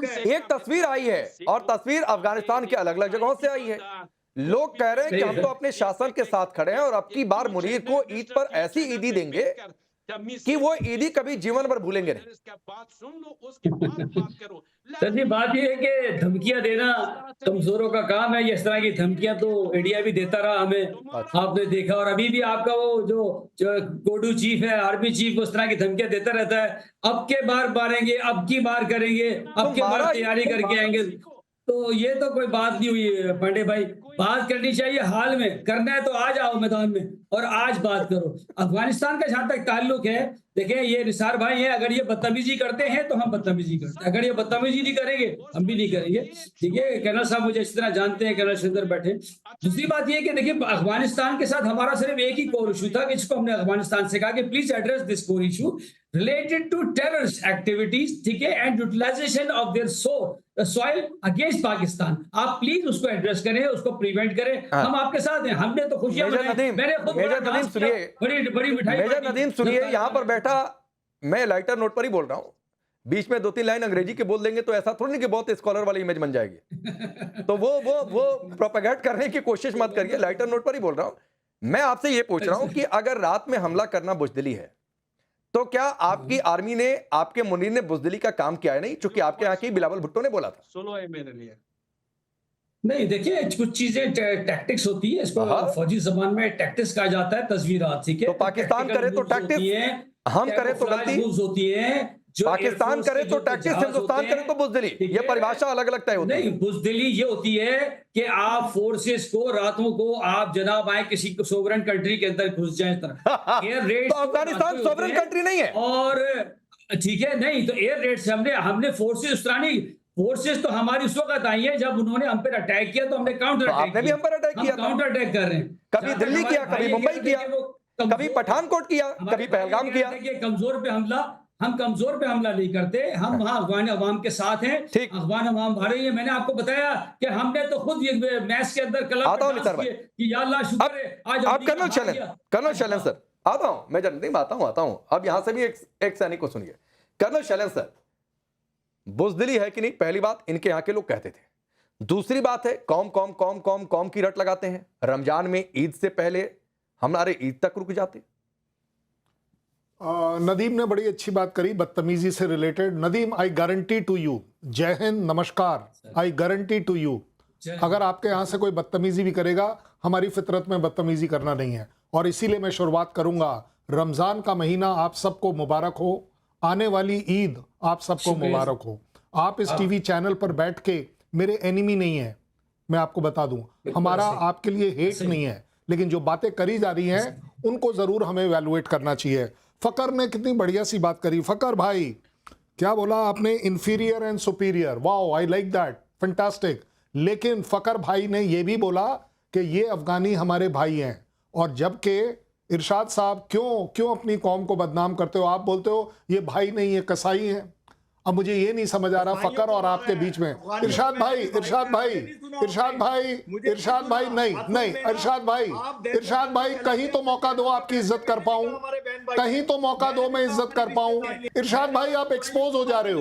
एक तस्वीर आई है और तस्वीर अफगानिस्तान के अलग अलग जगहों से आई है। लोग कह रहे हैं कि सही हम है। तो अपने शासन के साथ खड़े हैं और अब की बार मुनीर को ईद पर ऐसी ईदी देंगे कि वो ईदी कभी जीवन भर भूलेंगे नहीं। सर जी, बात ये है कि धमकियां देना कमजोरों का काम है। ये इस तरह की धमकियां तो इंडिया भी देता रहा हमें, अच्छा, आपने देखा। और अभी भी आपका वो जो कोडू चीफ है, आर्मी चीफ, उस तरह की धमकियां देता रहता है। अब के बार मारेंगे, अब की बार करेंगे, तो अब के बार मारा तैयारी करके आएंगे। तो ये तो कोई बात नहीं हुई है पांडे भाई। बात करनी चाहिए हाल में, करना है तो आज आओ मैदान में और आज बात करो। अफगानिस्तान का जहां तक ताल्लुक है, देखिए ये निसार भाई हैं, अगर ये बदतमीजी करते हैं तो हम बदतमीजी करते हैं, अगर ये बदतमीजी नहीं करेंगे हम भी नहीं करेंगे। ठीक है, कर्नल साहब मुझे इस तरह जानते हैं, कर्नल सिंदर बैठे। दूसरी बात ये कि देखिए अफगानिस्तान के साथ हमारा सिर्फ एक ही कोर इशू था, जिसको हमने अफगानिस्तान से कहा कि please address this core issue related to terrorist activities, ठीक है, and utilisation of their soil against Pakistan. आप प्लीज उसको एड्रेस करें, उसको प्रिवेंट करें। हाँ। हम आपके साथ हैं, हमने तो खुशियां मेजर मनाई। नदीम, मैंने खुद मेजर बड़ा नदीम डांस किया, सुनिए, बड़ी बड़ी मिठाई मेजर बांटी। नदीम सुनिए, यहाँ पर बैठा मैं लाइटर नोट पर ही बोल रहा हूँ। बीच में 2-3 लाइन अंग्रेजी के बोल देंगे तो ऐसा थोड़ी नहीं कि बहुत स्कॉलर वाली इमेज बन जाएगी। तो वो प्रोपेगेट करने की कोशिश मत करिए, लाइटर नोट पर ही बोल रहा हूँ। मैं आपसे ये पूछ रहा हूँ कि अगर रात में हमला करना बुजदिली है, तो क्या आपकी आर्मी ने, आपके मुनीर ने बुजदिली का काम किया है? नहीं, चूंकि आपके यहाँ की बिलावल भुट्टो ने बोला था। सोलो है मेरे लिए। नहीं, देखिए कुछ चीजें टैक्टिक्स होती है, इसको हाँ। फौजी जबान में टैक्टिक्स कहा जाता है, तस्वीरात, ठीक है। तो पाकिस्तान करे तो टैक्टिक्स, हम करें तो गलती। मूव्स होती है, जो पाकिस्तान एयरफोर्स करे के तो जो टैक्टिक्स, जहाज हिंदुस्तान होते हैं, करे तो बुजदिली। ठीक ये है। परिभाषा अलग अलग तय होती है। नहीं, बुजदिली ये होती है कि आप फोर्सेस को रातों को आप जनाब आए किसी सोवरेन कंट्री के अंदर घुस जाए इस तरह। एयर रेड तो अफगानिस्तान सोवरेन कंट्री नहीं है। और ठीक है, नहीं तो एयर रेड से हमने फोर्सेस उस तरह नहीं, फोर्सेस तो हमारी उस वक्त आई है जब उन्होंने हम पर अटैक किया, तो हमने काउंटर तो अटैक आपने भी हम पर अटैक किया था। काउंटर अटैक कर रहे हैं। कभी जहाँ तक दिल्ली हमारे किया, कभी भाई मुंबई ये किया, देखिए, वो कभी कमजोर- पठानकोट किया, हमारे कभी भाई पहलगाम ये किया। देखिए, कमजोर पे हमला, हम कमजोर पे हमला नहीं करते, हम वहां अफगान अवाम के साथ हैं। ठीक। अफगान अवाम हारे हैं। मैंने आपको बताया कि हमने तो खुद ये मैच के अंदर क्लब आता हूं में निसार डांस भाई। किए कि या अल्लाह शुक्र है आज आप अमेरिका कर्नल हार शैलन, गया। कर्नल शैलन सर, आता हूं मैं नहीं आता हूं। अब यहां से भी एक सैनिक को सुनिए। कर्नल शैलन सर, बुजदिली है कि नहीं, पहली बात इनके यहां के लोग कहते थे। दूसरी बात है कौम की रट लगाते हैं। रमजान में ईद से पहले हमारे ईद तक रुक जाते। नदीम ने बड़ी अच्छी बात करी बदतमीजी से रिलेटेड। Nadeem, I guarantee to you, जय हिंद, नमस्कार, आई गारंटी टू यू, अगर आपके यहाँ से कोई बदतमीजी भी करेगा, हमारी फितरत में बदतमीजी करना नहीं है। और इसीलिए मैं शुरुआत करूंगा, रमज़ान का महीना आप सबको मुबारक हो, आने वाली ईद आप सबको मुबारक हो। आप इस टीवी चैनल पर बैठ के मेरे एनिमी नहीं है, मैं आपको बता दूं, हमारा आपके लिए हेट नहीं है, लेकिन जो बातें करी जा रही हैं उनको ज़रूर हमें वैल्यूएट करना चाहिए। फ़कर ने कितनी बढ़िया सी बात करी। फ़कर भाई, क्या बोला आपने, inferior and superior, wow, I like that, fantastic. लेकिन फ़कर भाई ने यह भी बोला कि ये अफ़गानी हमारे भाई हैं। और जबकि इरशाद साहब, क्यों अपनी कौम को बदनाम करते हो? आप बोलते हो ये भाई नहीं है, कसाई हैं। अब मुझे ये नहीं समझ आ रहा फ़कर और आपके बीच में। इरशाद भाई नहीं, इरशाद भाई कहीं तो मौका दो, आपकी इज्जत कर पाऊं, कहीं तो मौका दो, मैं इज्जत कर पाऊं। इरशाद भाई, आप एक्सपोज हो जा रहे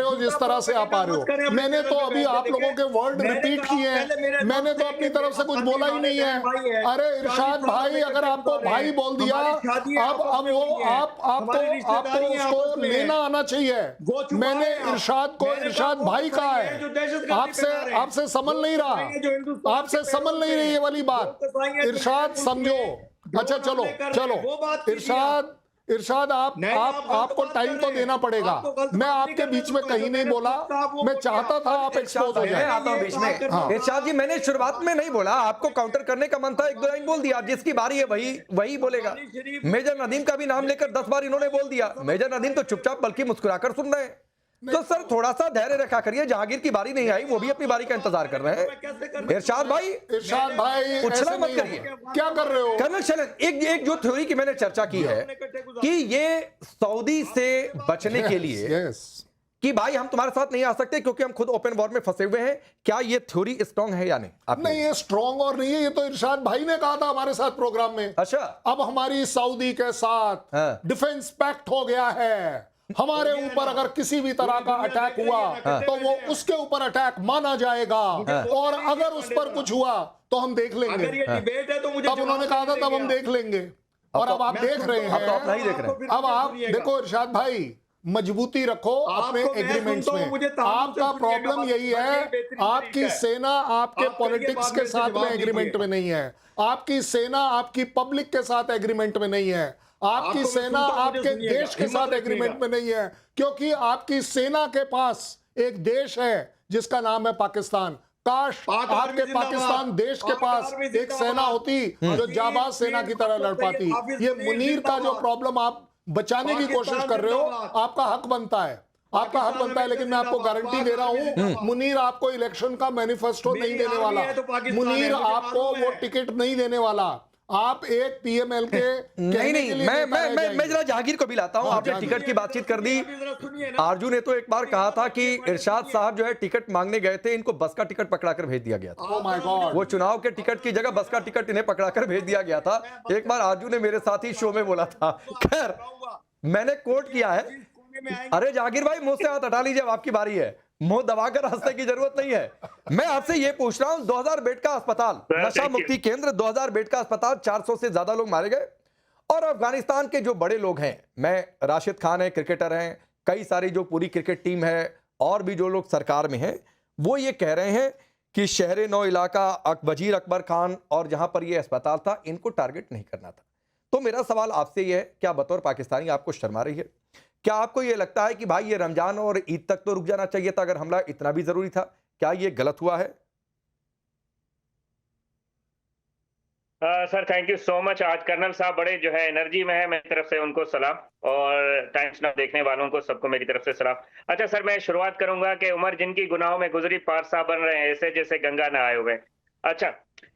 हो, जिस तरह से आप आ रहे हो। मैंने तो अभी आप लोगों के वर्ड रिपीट किए हैं, मैंने तो अपनी तरफ से कुछ बोला ही नहीं है। अरे इरशाद भाई, अगर आपको भाई बोल दिया, अब वो आपको उसको लेना आना चाहिए। मैंने इरशाद को इरशाद भाई कहा है, आपसे समझ नहीं रहा, आपसे समझ नहीं रही ये वाली बात। इरशाद समझो। अच्छा चलो, इरशाद आपको टाइम तो देना पड़ेगा। मैं आपके बीच में कहीं नहीं बोला, मैं चाहता था आप एक्सपोज हो जाए। आता हूं बीच में। हाँ। इरशाद जी, मैंने शुरुआत में नहीं बोला, आपको काउंटर करने का मन था, एक दो लाइन बोल दिया। जिसकी बारी है वही बोलेगा। मेजर नदीम का भी नाम लेकर 10 बार इन्होंने बोल दिया। मेजर नदीम तो चुपचाप बल्कि मुस्कुराकर सुन रहे हैं। तो सर थोड़ा सा धैर्य रखा करिए, जहांगीर की बारी नहीं आई, वो भी अपनी बारी का इंतजार कर रहे हैं। इरशाद भाई उछला मत करिए। क्या कर रहे हो कर्नल शैलन? एक जो थ्योरी की मैंने चर्चा की है कि ये सऊदी से बचने के लिए कि भाई हम तुम्हारे साथ नहीं आ सकते क्योंकि हम खुद ओपन वॉर में फंसे हुए हैं, क्या ये थ्योरी स्ट्रांग है या नहीं? नहीं, ये स्ट्रांग और नहीं है, ये तो इरशाद भाई ने कहा था हमारे साथ प्रोग्राम में। अच्छा, अब हमारी सऊदी के साथ डिफेंस पैक्ट हो गया है, हमारे ऊपर अगर किसी भी तरह का अटैक हुआ तो वो उसके ऊपर अटैक माना जाएगा, और अगर उस पर कुछ हुआ तो हम देख लेंगे। अगर ये डिबेट है तो मुझे तब उन्होंने कहा था तब हम देख लेंगे, और अब आप देख रहे अब तो आप हैं। नहीं देख रहे हैं। अब आप देखो इरशाद भाई, मजबूती रखो अपने आपको मैं एग्रीमेंट्स सुनता हूं, में। मुझे ताल्लुक से आपका सुनिएगा, प्रॉब्लम बस यही बड़ी है, बेहतरीन आपकी तरीका है। सेना आपके आप करिए, पॉलिटिक्स बाद के में साथ में जवाब एग्रीमेंट दीजिए। में नहीं है, आपकी सेना आपकी पब्लिक के साथ एग्रीमेंट में नहीं है, आपकी आपको मैं सेना सुनता हूं, मुझे आपके सुनिएगा, देश के हिम्मत साथ रखिएगा। एग्रीमेंट में नहीं है, क्योंकि आपकी सेना के पास एक देश है जिसका नाम है पाकिस्तान। काश पाक आपके आर्मी जिंदाबाद। पाकिस्तान देश के पाक पास आर्मी एक जिंदाबाद। सेना होती जो अजीम जाबाज सेना की तरह लड़ पाती। हाफिज ये मुनीर मुनीर का जो जिंदाबाद। प्रॉब्लम आप बचाने की कोशिश पाकिस्तान कर रहे हो, जिंदाबाद। आपका हक बनता है, आपका हक बनता है, लेकिन मैं आपको गारंटी दे रहा हूं, मुनीर आपको इलेक्शन का मैनिफेस्टो नहीं मेरी देने आर्मी वाला। है तो पाकिस्तान मुनीर है, मुझे आपको मालूम वो है। टिकट नहीं देने वाला। आप एक पीएमएल के नहीं नहीं, मैं जरा जहांगीर को भी लाता हूं। आपने जहांगीर। टिकट की बातचीत कर दी। अभी जरा सुनिए ना। आरजू ने तो एक बार कहा था कि इरशाद साहब जो है टिकट मांगने गए थे, इनको बस का टिकट पकड़ाकर भेज दिया गया था। ओह माय गॉड, वो चुनाव के टिकट की जगह बस का टिकट इन्हें पकड़ाकर भेज दिया गया था। एक बार आरजू ने मेरे साथ ही शो में बोला था। खैर, मैंने कोट किया है। अरे जहांगीर भाई, मुंह से हाथ हटा लीजिए, अब आपकी बारी है। मुंह दबाकर हंसने की जरूरत नहीं है। मैं आपसे ये पूछ रहा हूं, 2000 बेड का अस्पताल, नशा मुक्ति केंद्र, 2000 बेड का अस्पताल, 400 से ज्यादा लोग मारे गए। और अफगानिस्तान के जो बड़े लोग हैं, मैं राशिद खान है, क्रिकेटर हैं, कई सारी जो पूरी क्रिकेट टीम है, और भी जो लोग सरकार में हैं, वो ये कह रहे हैं कि शहर नौ इलाका, वजीर अकबर खान और जहां पर ये अस्पताल था, इनको टारगेट नहीं करना था। तो मेरा सवाल आपसे ये है, क्या बतौर पाकिस्तानी आपको शर्म आ रही है? क्या आपको ये लगता है कि भाई ये रमजान और ईद तक तो रुक जाना चाहिए था, अगर हमला इतना भी जरूरी था? क्या ये गलत हुआ है? Sir thank you so much. आज कर्नल साहब बड़े जो है एनर्जी में है, मेरी तरफ से उनको सलाम, और टाइम्स नाउ देखने वालों को सबको मेरी तरफ से सलाम। अच्छा सर, मैं शुरुआत करूंगा कि उमर जिनकी गुनाहों में गुजरी पार साहब बन रहे हैं ऐसे जैसे गंगा न आए हुए। अच्छा,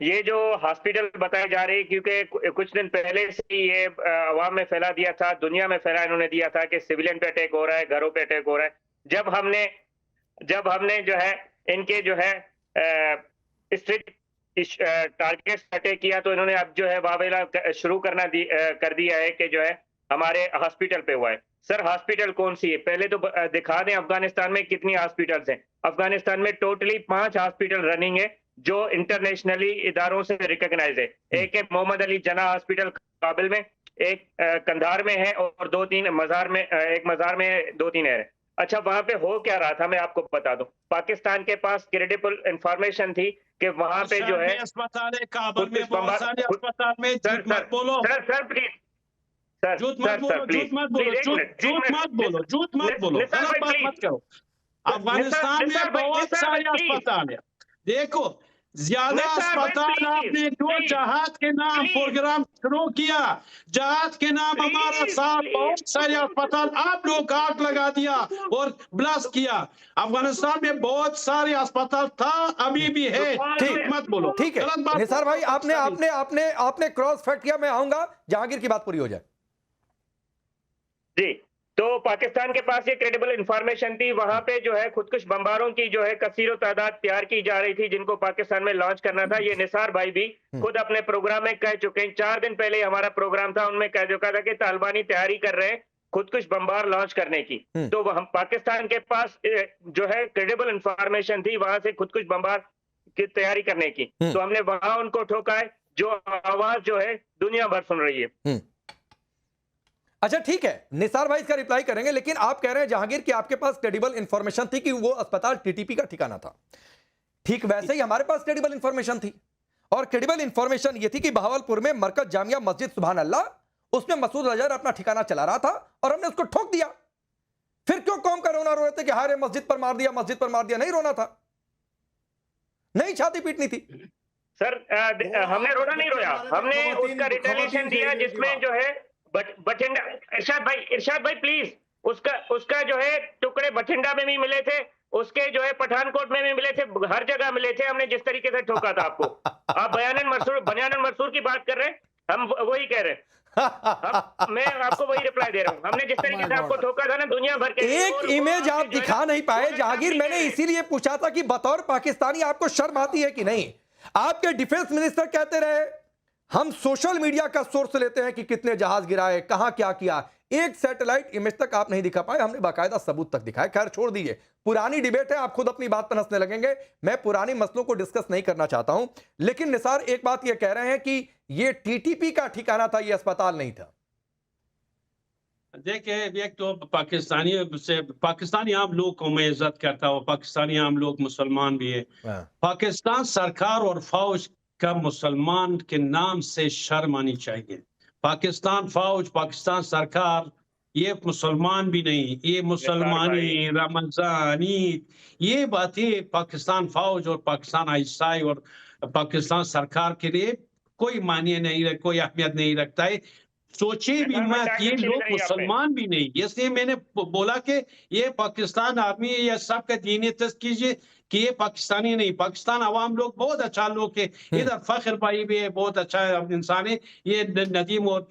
ये जो हॉस्पिटल बताई जा रही, क्योंकि कुछ दिन पहले से ही ये अवाम में फैला दिया था, दुनिया में फैला इन्होंने दिया था कि सिविलियन पे अटैक हो रहा है, घरों पे अटैक हो रहा है। जब हमने जो है इनके जो है स्ट्रीट टारगेट अटैक किया, तो इन्होंने अब जो है वावेला शुरू कर दिया है कि जो है हमारे हॉस्पिटल पे हुआ है। सर हॉस्पिटल कौन सी है? पहले तो दिखा दें अफगानिस्तान में कितनी हॉस्पिटल्स हैं। अफगानिस्तान में टोटली 5 हॉस्पिटल रनिंग है जो इंटरनेशनली इदारों से रिकॉग्नाइज है। एक है मोहम्मद अली जना हॉस्पिटल काबिल में, एक कंधार में है, और 2-3 मजार में, एक मजार में 2-3 है। अच्छा, वहां पे हो क्या रहा था मैं आपको बता दूं। पाकिस्तान के पास क्रेडिबल इंफॉर्मेशन थी कि वहां पे जो है अस्पताल है काबुल में, बहुत सारे अस्पताल में, झूठ मत बोलो सर प्लीज, सर झूठ मत बोलो, झूठ मत बोलो, झूठ मत बोलो, झूठ मत बोलो, गलत बात मत करो। अफगानिस्तान में बहुत सारे अस्पताल है। देखो, ज्यादा अस्पताल आपने जो जहाज के नाम प्रोग्राम शुरू किया, जहाज के नाम हमारा साथ बहुत सारे अस्पताल आप लोग काट लगा दिया और ब्लास्ट किया। अफगानिस्तान में बहुत सारे अस्पताल था, अभी भी है। ठीक मत बोलो, ठीक है निसार भाई, आपने क्रॉस फैक्ट किया। मैं आऊंगा, जहांगीर की बात पूरी हो जाए। जी, तो पाकिस्तान के पास ये क्रेडिबल इंफॉर्मेशन थी। वहां पे जो है खुदकुश बमबारों की जो है कसीर तादाद तैयार की जा रही थी, जिनको पाकिस्तान में लॉन्च करना था। ये निसार भाई भी खुद अपने प्रोग्राम में कह चुके हैं। 4 दिन पहले हमारा प्रोग्राम था, उनमें कह चुका था कि तालिबानी तैयारी कर रहे हैं खुदकुश बमबार लॉन्च करने की। तो हम पाकिस्तान के पास जो है क्रेडिबल इंफॉर्मेशन थी वहां से खुदकुश बमबार की तैयारी करने की। तो हमने वहां उनको ठोका है, जो आवाज जो है दुनिया भर सुन रही है। अच्छा ठीक है, निसार भाई इसका रिप्लाई करेंगे, लेकिन आप कह रहे हैं जहांगीर कि आपके पास क्रेडिबल इंफॉर्मेशन थी कि वो अस्पताल टीटीपी का ठिकाना था। ठीक वैसे ही हमारे पास क्रेडिबल इंफॉर्मेशन थी, और क्रेडिबल इंफॉर्मेशन ये थी कि बहावलपुर में मरकज जामिया मस्जिद सुभान अल्लाह, उसमें मसूद अजहर अपना ठिकाना चला रहा था और हमने उसको ठोक दिया। फिर क्यों कौम का रोना रो रहे थे कि हारे मस्जिद पर मार दिया, मस्जिद पर मार दिया? नहीं रोना था, नहीं छाती पीटनी थी। सर हमने रोना नहीं रोया, हमने उसका रिटेलिएशन दिया जिसमें जो है बठिंडा, इरशाद भाई प्लीज, उसका जो है टुकड़े बठिंडा में भी मिले थे, उसके जो है पठानकोट में भी मिले थे, हर जगह मिले थे। हमने जिस तरीके से ठोका था आपको, आप बयानन मरसूर की बात कर रहे हैं, हम वही कह रहे हैं। मैं आपको वही रिप्लाई दे रहा हूं। हमने जिस तरीके से आपको ठोका था ना, दुनिया भर के एक इमेज आप दिखा नहीं पाए जहांगीर। मैंने इसीलिए पूछा था कि बतौर पाकिस्तानी आपको शर्म आती है कि नहीं? आपके डिफेंस मिनिस्टर कहते रहे हम सोशल मीडिया का सोर्स लेते हैं कि कितने जहाज गिराए, कहां क्या किया। एक सैटेलाइट इमेज तक आप नहीं दिखा पाए, हमने बाकायदा सबूत तक दिखाया। खैर छोड़ दीजिए, पुरानी डिबेट है, आप खुद अपनी बात पर हंसने लगेंगे, मैं पुरानी मसलों को डिस्कस नहीं करना चाहता हूं। लेकिन निसार एक बात ये कह रहे हैं कि ये टीटीपी का ठिकाना था, ये अस्पताल नहीं था। देखिए, एक तो पाकिस्तानी आम लोग को मैं इज्जत करता हूँ, पाकिस्तानी आम लोग मुसलमान भी है। पाकिस्तान सरकार और फौज का मुसलमान के नाम से शर्म आनी चाहिए। पाकिस्तान फौज, पाकिस्तान सरकार, ये मुसलमान भी नहीं, ये मुसलमानी, रमजान, ईद, ये बातें पाकिस्तान फौज और पाकिस्तान आईएसआई और पाकिस्तान सरकार के लिए कोई मायने नहीं, कोई अहमियत नहीं रखता है। सोचे भी मत, ये लोग मुसलमान भी नहीं। इसलिए मैंने बोला कि ये पाकिस्तान आर्मी या सबका दीनी तस्क कीजिए कि ये पाकिस्तानी नहीं, पाकिस्तान अवाम लोग बहुत अच्छा लोग है। इधर फखर भाई भी है, बहुत अच्छा इंसान है। ये नदीम और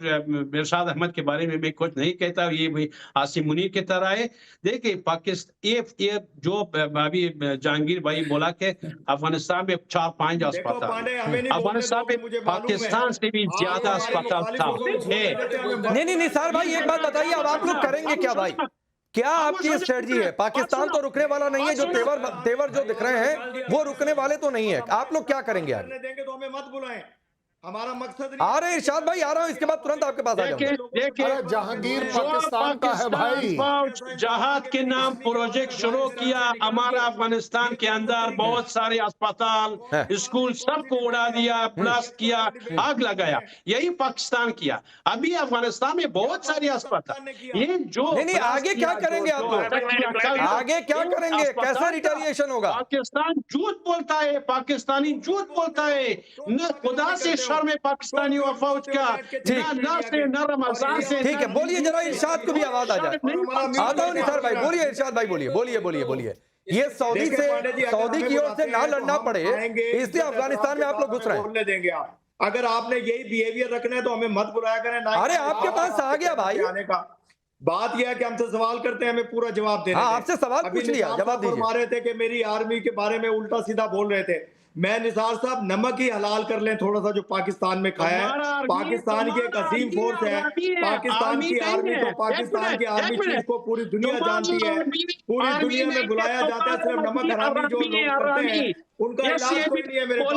इरशाद अहमद के बारे में मैं कुछ नहीं कहता, ये भी आसिम मुनीर की तरह है। देखिए पाकिस्तान, ये जो अभी जहांगीर भाई बोला कि अफगानिस्तान में 4-5 अस्पताल, अफगानिस्तान में पाकिस्तान से भी ज्यादा अस्पताल था। नहीं निसार भाई, एक बात बताइए, अब आप लोग करेंगे क्या भाई? क्या आपकी स्ट्रेटजी है? पाकिस्तान तो रुकने वाला नहीं है, जो तेवर जो दिख रहे हैं वो रुकने वाले तो नहीं है। आप लोग क्या करेंगे आगे? देंगे तो हमें मत बुलाएं, हमारा मकसद नहीं। आ रहे हैं इरशाद भाई, आ रहा हूं, इसके बाद तुरंत आपके पास आ जाऊंगा। देखिए, जहांगीर पाकिस्तान का है भाई। जहाद के नाम प्रोजेक्ट शुरू किया हमारा अफगानिस्तान के अंदर, बहुत सारे अस्पताल, स्कूल सबको उड़ा दिया, ब्लास्ट किया, आग लगाया, यही पाकिस्तान किया। अभी अफगानिस्तान में बहुत सारे अस्पताल, ये जो नहीं आगे क्या करेंगे आप लोग? आगे क्या करेंगे? कैसा रिटेलिएशन होगा? पाकिस्तान झूठ बोलता है, पाकिस्तानी झूठ बोलता है, न खुदा से शर्म है पाकिस्तानी और फौज का, ना से न रमजान से। ठीक है, बोलिए जरा, इरशाद को भी आवाज आ जाए। आता हूं निसार भाई, बोलिए इरशाद भाई, बोलिए। ये सऊदी की ओर से ना लड़ना पड़े, इसलिए अफगानिस्तान में आप लोग घुस रहे हैं। बोलने देंगे आप? अगर आपने यही बिहेवियर रखना है तो हमें मत बुलाया करें ना। अरे आपके पास आ गया भाई, आने का बात यह है कि हमसे सवाल करते हैं, हमें पूरा जवाब देना। आपसे सवाल पूछ लिया, जवाब दीजिए। रहे थे कि मेरी आर्मी के बारे में उल्टा सीधा बोल रहे थे। मैं निसार साहब, नमक ही हलाल कर लें थोड़ा सा जो पाकिस्तान में खाया है। पाकिस्तान की एक अजीम फोर्स है, पाकिस्तान की आर्मी को, पाकिस्तान की आर्मी चीफ को पूरी दुनिया जानती है, पूरी दुनिया में बुलाया जाता है। सिर्फ नमक हरामी जो लोग करते हैं उनका इलाज कोई नहीं है मेरे पास।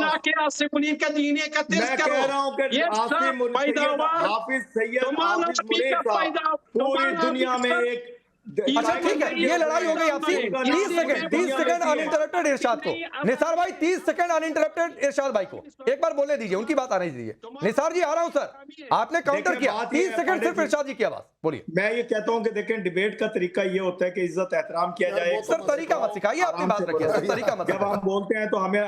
मैं कह रहा हूँ कि हाफिज सैयद हाफिज मुनीर साहब पूरी दुनिया में एक। अच्छा ठीक है, ये लड़ाई हो गई आपसी। 30 सेकंड अनइंटरप्टेड इरशाद को। निसार भाई 30 सेकंड अनइंटरप्टेड इरशाद भाई को एक बार बोलने दीजिए, उनकी बात आने दीजिए। निसार जी आ रहा हूं सर, आपने काउंटर किया, 30 सेकंड सिर्फ इरशाद जी की आवाज, बोलिए। मैं ये कहता हूं कि देखें, डिबेट का तरीका ये होता है कि इज्जत एहतराम किया जाए। सर तरीका मत सिखाइए, अपनी बात रखिए सर, तरीका मत। जब हम बोलते हैं तो हमें,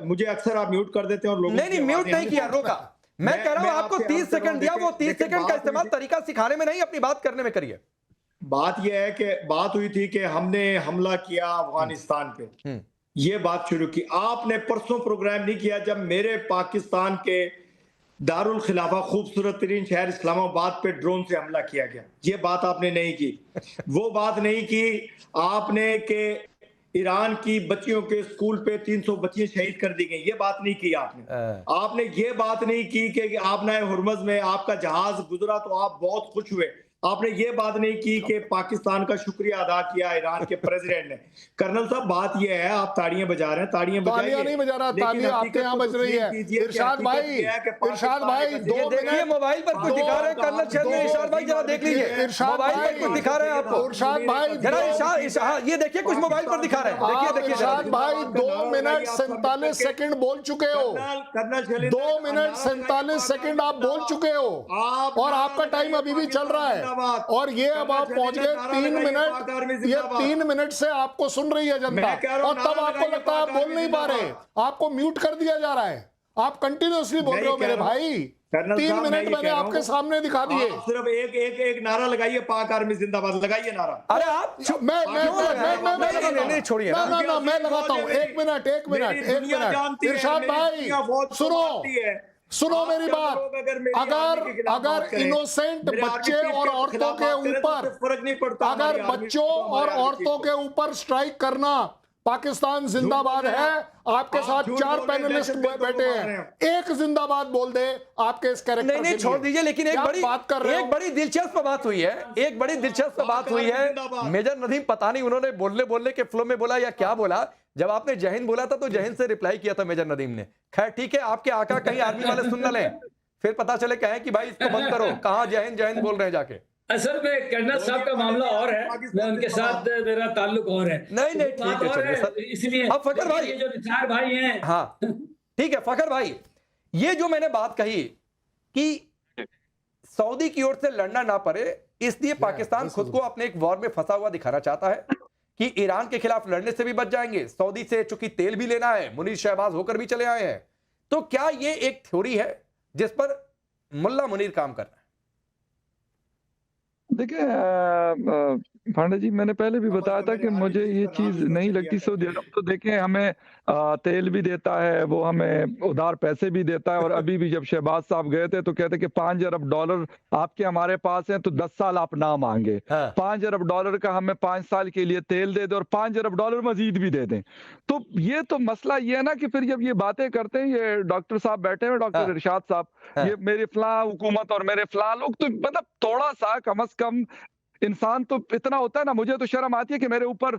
मुझे अक्सर आप म्यूट कर देते हैं और लोगों नहीं म्यूट नहीं किया, रोका। मैं कह रहा हूं आपको 30 सेकंड दिया, वो 30 सेकंड का इस्तेमाल तरीका सिखाने में नहीं, अपनी बात करने में करिए। बात यह है कि बात हुई थी कि हमने हमला किया अफगानिस्तान पे, ये बात शुरू की। आपने परसों प्रोग्राम नहीं किया जब मेरे पाकिस्तान के दारुल खिलाफा खूबसूरत तरीन शहर इस्लामाबाद पे ड्रोन से हमला किया गया, ये बात आपने नहीं की। वो बात नहीं की आपने कि ईरान की बच्चियों के स्कूल पे 300 बच्चियां शहीद कर दी गई, ये बात नहीं की आपने। आपने ये बात नहीं की कि आपने हुर्मज में आपका जहाज गुजरा तो आप बहुत खुश हुए। आपने ये बात नहीं की कि पाकिस्तान का शुक्रिया अदा किया ईरान के प्रेसिडेंट ने। कर्नल साहब बात ये है, आप ताड़ियां बजा रहे हैं, ताड़ियां नहीं बजा रहा, तालियां आपके यहाँ बज रही है। इरशाद भाई 2 देखिए मोबाइल पर कुछ दिखा रहे हैं कर्नल चेयरमैन इरशाद भाई, जरा देख लीजिए मोबाइल पर कुछ दिखा रहे हैं आपको। इरशाद भाई जरा ये देखिए कुछ मोबाइल पर दिखा रहे हैं, देखिए इरशाद भाई 2 मिनट 47 सेकंड बोल चुके हो, 2 मिनट 47 सेकंड आप बोल चुके हो और आपका टाइम अभी भी चल रहा है। और ये अब आप पहुंच गए 3 मिनट, ये 3 मिनट से आपको सुन रही है जनता और तब आपको लगता है आप बोल नहीं पा रहे, आपको म्यूट कर दिया जा रहा है। आप कंटिन्यूअसली बोल रहे हो मेरे भाई, 3 मिनट मैंने आपके सामने दिखा दिए। सिर्फ एक नारा लगाइए, पाक आर्मी जिंदाबाद लगाइए नारा। अरे आप मैं छोड़िए ना, मैं लगाता हूँ। एक मिनट इरशाद भाई सुनो मेरी बात। अगर इनोसेंट बच्चे और औरतों के ऊपर, अगर बच्चों और औरतों के ऊपर स्ट्राइक करना पाकिस्तान जिंदाबाद है। आपके आप साथ झूठ 4 बोल रहे हैं, पैनलिस्ट दहशतगर्द को बैठे मार रहे हैं, एक जिंदाबाद बोल दे आपके इस कैरेक्टर नहीं नहीं के छोड़ लिए। दीजिए, लेकिन एक क्या बड़ी बात कर रहे हो? एक बड़ी दिलचस्प बात हुई है, एक बड़ी दिलचस्प बात हुई है। जिंदाबाद। मेजर नदीम पता नहीं उन्होंने बोलने के फ्लो में बोला या क्या बोला, जब आपने जय हिंद बोला था तो जय हिंद से रिप्लाई किया था मेजर नदीम ने। खैर ठीक है, आपके आका कहीं आर्मी वाले सुन न लें, फिर पता चले कहें कि भाई इसको बंद करो, कहां जय हिंद बोल रहे हैं जाके। असल में कर्नल साहब का मामला और है, मैं उनके साथ मेरा ताल्लुक और है। नहीं नहीं बात ठीक है, और चलिए है, सर। इसलिए अब फकर भाई, ये जो निसार भाई हैं, हाँ ठीक है फकर भाई, ये जो मैंने बात कही कि सऊदी की ओर से लड़ना ना पड़े, इसलिए पाकिस्तान खुद को अपने एक वॉर में फंसा हुआ दिखाना चाहता है कि ईरान के खिलाफ लड़ने से भी बच जाएंगे, सऊदी से चूंकि तेल भी लेना है, मुनीर शहबाज होकर भी चले आए हैं। तो क्या ये एक थ्योरी है जिस पर मुल्ला मुनीर काम कर रहा है? देखिए पांडे जी, मैंने पहले भी बताया था कि मुझे ये चीज नहीं लगती सऊदी अरब तो देखें हमें तेल भी देता है, वो हमें उधार पैसे भी देता है। और अभी भी जब शहबाज साहब गए थे तो कहते कि $5 अरब आपके हमारे पास हैं तो 10 साल आप ना मांगे, हाँ। $5 अरब का हमें 5 साल के लिए तेल दे दे और $5 अरब मजीद भी दे दें। तो ये तो मसला ये है ना कि फिर जब ये बातें करते हैं, ये डॉक्टर साहब बैठे हैं, डॉक्टर हाँ। इरशाद साहब, हाँ। ये मेरी फलां हुकूमत और मेरे फलां लोग, तो मतलब थोड़ा सा कम से कम इंसान तो इतना होता है ना। मुझे तो शर्म आती है कि मेरे ऊपर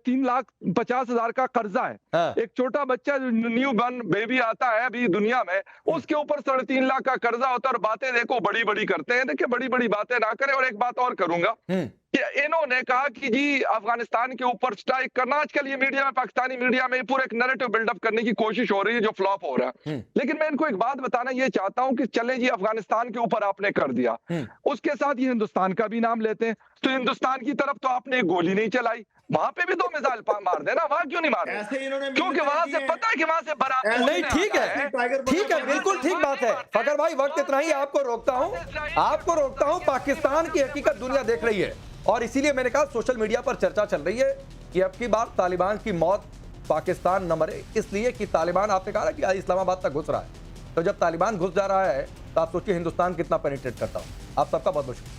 3,50,000 का कर्जा है। हाँ। एक छोटा बच्चा जो न्यू बर्न बेबी आता है अभी दुनिया में, उसके ऊपर 3.5 लाख का कर्जा होता है और बातें देखो बड़ी बड़ी करते हैं। देखिए बड़ी बड़ी बातें ना करें। और एक बात और करूंगा कि इन्होंने कहा कि जी अफगानिस्तान के ऊपर स्ट्राइक करना, आजकल ये मीडिया में, पाकिस्तानी मीडिया में पूरा एक नैरेटिव बिल्डअप करने की कोशिश हो रही है जो फ्लॉप हो रहा है। लेकिन मैं इनको एक बात बताना ये चाहता हूं कि चले जी अफगानिस्तान के ऊपर आपने कर दिया, उसके साथ ये हिंदुस्तान का भी नाम लेते हैं, तो हिंदुस्तान की तरफ तो आपने एक गोली नहीं चलाई, वहां पे भी 2 मिसाइल मार देना, वहां क्यों नहीं मार ऐसे इन्होंने क्योंकि वहां से पता है कि वहां से बराबर नहीं ठीक है बिल्कुल ठीक बात है फकर भाई। वक्त इतना ही, आपको रोकता हूं। पाकिस्तान की हकीकत दुनिया देख रही है और इसीलिए मैंने कहा सोशल मीडिया पर चर्चा चल रही है कि अब की बार तालिबान की मौत पाकिस्तान न मरे, इसलिए कि तालिबान, आपने कहा कि आज इस्लामाबाद तक घुस रहा है, तो जब तालिबान घुस जा रहा है तो आप सोचिए हिंदुस्तान कितना पेनिट्रेट करता हो। आप सबका बहुत बहुत शुक्रिया।